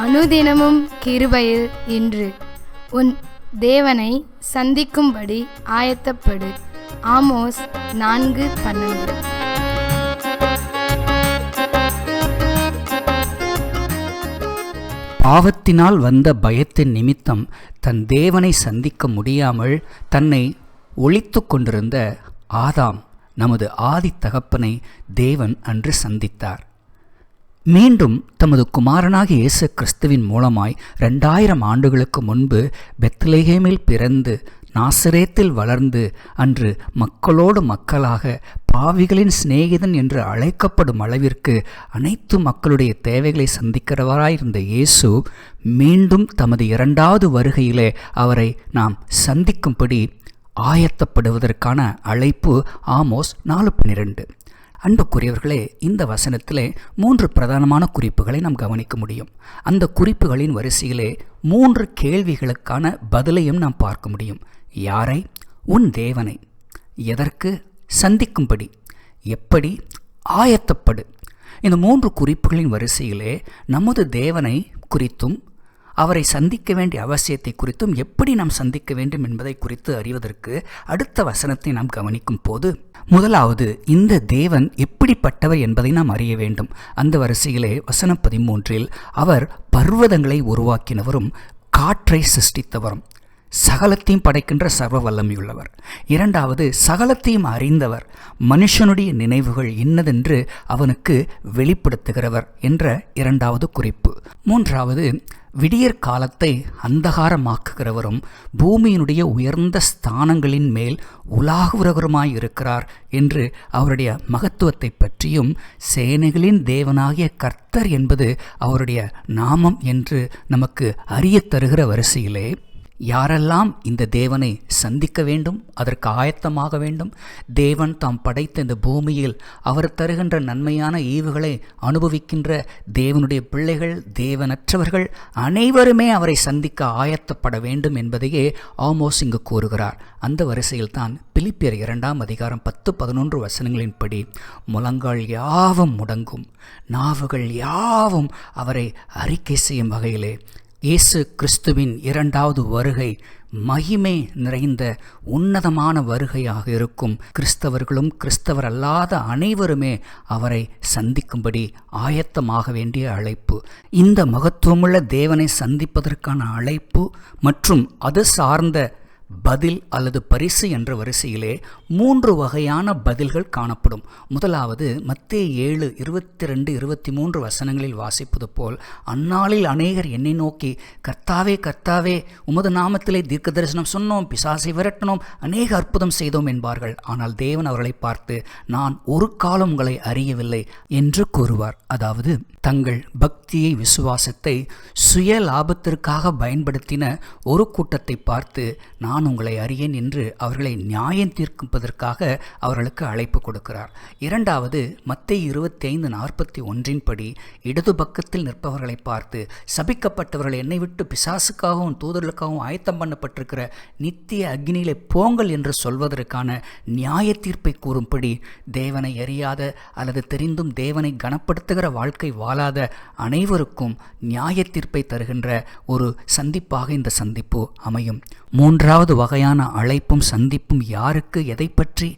அனுதினமும் கிருபையில் இன்று உன் தேவனை சந்திக்கும்படி ஆயத்தப்படு. ஆமோஸ் 4:12. பாவத்தினால் வந்த பயத்தின் நிமித்தம் தன் தேவனை சந்திக்க முடியாமல் தன்னை ஒளித்து கொண்டிருந்த ஆதாம் நமது ஆதி தகப்பனை தேவன் அன்று சந்தித்தார். மீண்டும் தமது குமாரனாகிய இயேசு கிறிஸ்துவின் மூலமாய் 2000 ஆண்டுகளுக்கு முன்பு பெத்லெகேமில் பிறந்து நாசரேத்தில் வளர்ந்து அன்று மக்களோடு மக்களாக பாவிகளின் சிநேகிதன் என்று அழைக்கப்படும் அளவிற்கு அனைத்து மக்களுடைய தேவைகளை சந்திக்கிறவராயிருந்த இயேசு மீண்டும் தமது 2வது வருகையிலே அவரை நாம் சந்திக்கும்படி ஆயத்தப்படுவதற்கான அழைப்பு ஆமோஸ் 4:12. அன்புக்குரியவர்களே, இந்த வசனத்திலே 3 பிரதானமான குறிப்புகளை நாம் கவனிக்க முடியும். அந்த குறிப்புகளின் வரிசையிலே 3 கேள்விகளுக்கான பதிலையும் நாம் பார்க்க முடியும். யாரை? உன் தேவனை. எதற்கு? சந்திக்கும்படி. எப்படி? ஆயத்தப்படு. இந்த 3 குறிப்புகளின் வரிசையிலே நமது தேவனை குறித்தும் அவரை சந்திக்க வேண்டிய அவசியத்தை குறித்தும் எப்படி நாம் சந்திக்க வேண்டும் என்பதை குறித்து அறிவதற்கு அடுத்த வசனத்தை நாம் கவனிக்கும் போது, முதலாவது இந்த தேவன் எப்படிப்பட்டவர் என்பதை நாம் அறிய வேண்டும். அந்த வரிசையிலே வசனம் 13 அவர் பர்வதங்களை உருவாக்கினவரும் காற்றை சிருஷ்டித்தவரும் சகலத்தையும் படைக்கின்ற சர்வ வல்லமையுள்ளவர். 2வது சகலத்தையும் அறிந்தவர், மனுஷனுடைய நினைவுகள் இன்னதென்று அவனுக்கு வெளிப்படுத்துகிறவர் என்ற 2வது குறிப்பு. 3வது விடியற் காலத்தை அந்தகாரமாக்குகிறவரும் பூமியினுடைய உயர்ந்த ஸ்தானங்களின் மேல் உலாகுகிறவருமாய் இருக்கிறார் என்று அவருடைய மகத்துவத்தை பற்றியும், சேனைகளின் தேவனாகிய கர்த்தர் என்பது அவருடைய நாமம் என்று நமக்கு அறிய தருகிற வரிசையிலே யாரெல்லாம் இந்த தேவனை சந்திக்க வேண்டும், அதற்கு ஆயத்தமாக வேண்டும், தேவன் தாம் படைத்த இந்த பூமியில் அவர் தருகின்ற நன்மையான ஈவுகளை அனுபவிக்கின்ற தேவனுடைய பிள்ளைகள், தேவனற்றவர்கள் அனைவருமே அவரை சந்திக்க ஆயத்தப்பட வேண்டும் என்பதையே ஆமோஸ் இங்கு கூறுகிறார். அந்த வரிசையில் தான் பிலிப்பியர் 2ஆம் அதிகாரம் 10-11 வசனங்களின்படி முழங்கால் யாவும் முடங்கும், நாவுகள் யாவும் அவரை அறிக்கை செய்யும் வகையிலே இயேசு கிறிஸ்துவின் 2வது வருகை மகிமை நிறைந்த உன்னதமான வருகையாக இருக்கும். கிறிஸ்தவர்களும் கிறிஸ்தவர் அல்லாத அனைவருமே அவரை சந்திக்கும்படி ஆயத்தமாக வேண்டிய அழைப்பு. இந்த மகத்துவமுள்ள தேவனை சந்திப்பதற்கான அழைப்பு மற்றும் அது சார்ந்த பதில் அல்லது பரிசு என்ற வரிசையிலே 3 வகையான பதில்கள் காணப்படும். முதலாவது மத்தேயு 7:22-23 வசனங்களில் வாசிப்பது போல், அந்நாளில் அநேகர் என்னை நோக்கி கர்த்தாவே கர்த்தாவே உமது நாமத்திலே தீர்க்க தரிசனம் சொன்னோம், பிசாசை விரட்டினோம், அநேக அற்புதம் செய்தோம் என்பார்கள். ஆனால் தேவன் அவர்களை பார்த்து நான் ஒரு காலம் உங்களை அறியவில்லை என்று கூறுவார். அதாவது தங்கள் பக்தியை, விசுவாசத்தை சுய லாபத்திற்காக பயன்படுத்தின ஒரு கூட்டத்தை பார்த்து நான் உங்களை அறியேன் என்று அவர்களை நியாயம் தீர்ப்பதற்காக அவர்களுக்கு அழைப்பு கொடுக்கிறார். 2வது மத்தேயு 25:41 படி இடது பக்கத்தில் நிற்பவர்களை பார்த்து சபிக்கப்பட்டவர்கள் என்னை விட்டு பிசாசுக்காகவும் தூதர்களுக்காகவும் ஆயத்தம் பண்ணப்பட்டிருக்கிற நித்திய அக்னியிலே போங்கள் என்று சொல்வதற்கான நியாய தீர்ப்பை கூறும்படி தேவனை அறியாத அல்லது தெரிந்தும் தேவனை கனப்படுத்துகிற வாழ்க்கை வாழாத அனைவருக்கும் நியாய தீர்ப்பை தருகின்ற ஒரு சந்திப்பாக இந்த சந்திப்பு அமையும். 3வது வகையான அழைப்பும் சந்திப்பும் யாருக்கு, எதை பற்றி?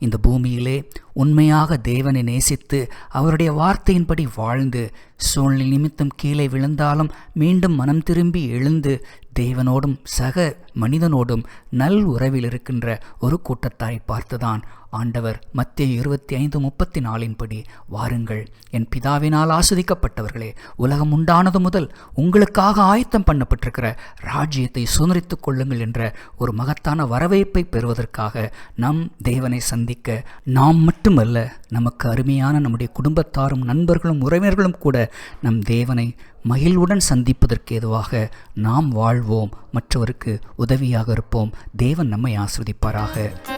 இந்த பூமியிலே உண்மையாக தேவனை நேசித்து அவருடைய வார்த்தையின்படி வாழ்ந்து சூழ்நிலை நிமித்தம் கீழே விழுந்தாலும் மீண்டும் மனம் திரும்பி எழுந்து தேவனோடும் சக மனிதனோடும் நல் உறவில் இருக்கின்ற ஒரு கூட்டத்தாரை பார்த்துதான் ஆண்டவர் மத்தேயு 25:34 படி வாருங்கள் என் பிதாவினால் ஆஸ்வதிக்கப்பட்டவர்களே, உலகம் உண்டானது முதல் உங்களுக்காக ஆயத்தம் பண்ணப்பட்டிருக்கிற ராஜ்யத்தை சுதந்திரித்துக் கொள்ளுங்கள் என்ற ஒரு மகத்தான வரவேற்பை பெறுவதற்காக நம் தேவனை சந்திக்க நாம் மட்டுமல்ல, நமக்கு அருமையான நம்முடைய குடும்பத்தாரும் நண்பர்களும் உறவினர்களும் கூட நம் தேவனை மகிழ்வுடன் சந்திப்பதற்கு ஏதுவாக நாம் வாழ்வோம், மற்றவருக்கு உதவியாக இருப்போம். தேவன் நம்மை ஆசீர்வதிப்பாராக.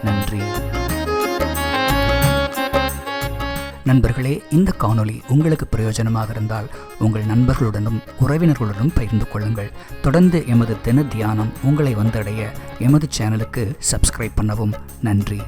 நன்றி. நண்பர்களே, இந்த காணொளி உங்களுக்கு பிரயோஜனமாக இருந்தால் உங்கள் நண்பர்களுடனும் உறவினர்களுடனும் பகிர்ந்து கொள்ளுங்கள். தொடர்ந்து எமது தின தியானம் உங்களை வந்தடைய எமது சேனலுக்கு சப்ஸ்கிரைப் பண்ணவும். நன்றி.